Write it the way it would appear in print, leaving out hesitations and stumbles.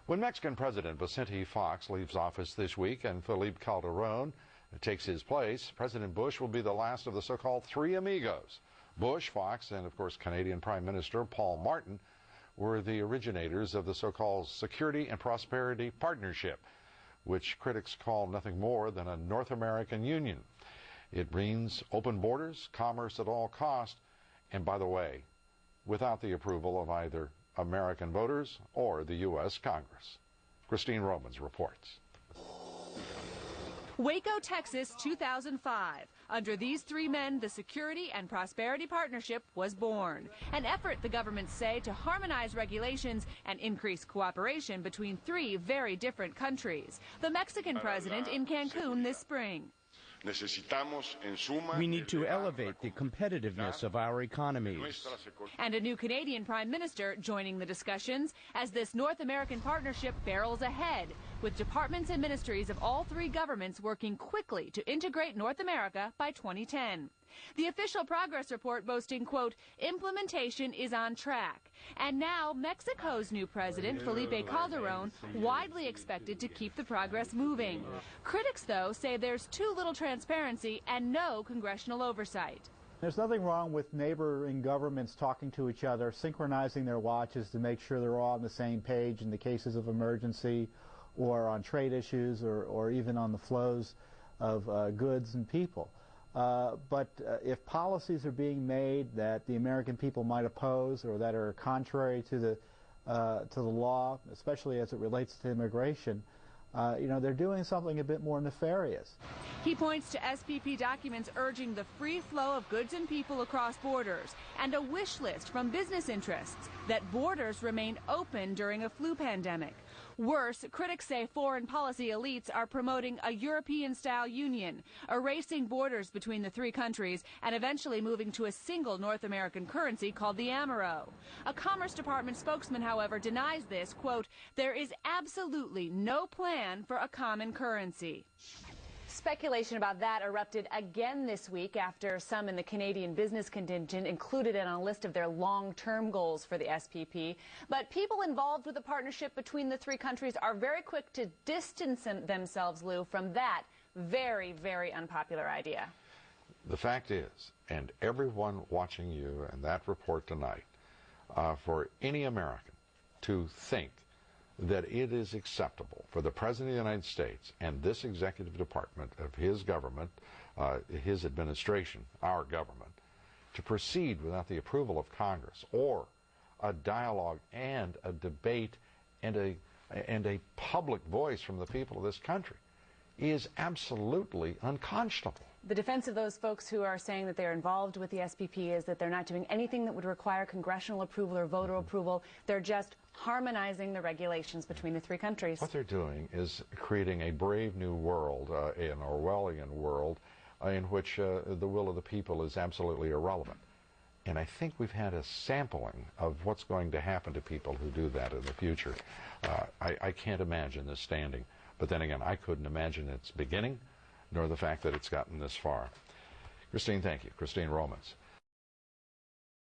When Mexican President Vicente Fox leaves office this week and Felipe Calderón takes his place, President Bush will be the last of the so-called three amigos. Bush, Fox, and of course Canadian Prime Minister Paul Martin were the originators of the so-called Security and Prosperity Partnership, which critics call nothing more than a North American union. It means open borders, commerce at all cost, and by the way, without the approval of either American voters or the U.S. Congress. Christine Romans reports. Waco, Texas, 2005. Under these three men, the Security and Prosperity Partnership was born. An effort, the governments say, to harmonize regulations and increase cooperation between three very different countries. The Mexican president in Cancun this spring. We need to elevate the competitiveness of our economies. And a new Canadian Prime Minister joining the discussions as this North American partnership barrels ahead, with departments and ministries of all three governments working quickly to integrate North America by 2010. The official progress report boasting, quote, implementation is on track. And now Mexico's new president, Felipe Calderón, widely expected to keep the progress moving. Critics, though, say there's too little transparency and no congressional oversight. There's nothing wrong with neighboring governments talking to each other, synchronizing their watches to make sure they're all on the same page in the cases of emergency or on trade issues or even on the flows of goods and people. But if policies are being made that the American people might oppose or that are contrary to the law, especially as it relates to immigration, they're doing something a bit more nefarious. He points to SPP documents urging the free flow of goods and people across borders and a wish list from business interests that borders remain open during a flu pandemic. Worse, critics say foreign policy elites are promoting a European-style union, erasing borders between the three countries and eventually moving to a single North American currency called the Amero. A Commerce Department spokesman, however, denies this, quote, there is absolutely no plan for a common currency. Speculation about that erupted again this week after some in the Canadian business contingent included it on a list of their long-term goals for the SPP. But people involved with the partnership between the three countries are very quick to distance themselves, Lou, from that very, very unpopular idea. The fact is, and everyone watching you and that report tonight, for any American to think that it is acceptable for the President of the United States and this executive department of his government, his administration, our government, to proceed without the approval of Congress or a dialogue and a debate and a public voice from the people of this country is absolutely unconscionable. The defense of those folks who are saying that they're involved with the SPP is that they're not doing anything that would require congressional approval or voter approval. They're just harmonizing the regulations between the three countries. What they're doing is creating a brave new world, an Orwellian world, in which the will of the people is absolutely irrelevant. And I think we've had a sampling of what's going to happen to people who do that in the future. I can't imagine this standing. But then again, I couldn't imagine its beginning, nor the fact that it's gotten this far. Christine, thank you. Christine Romans.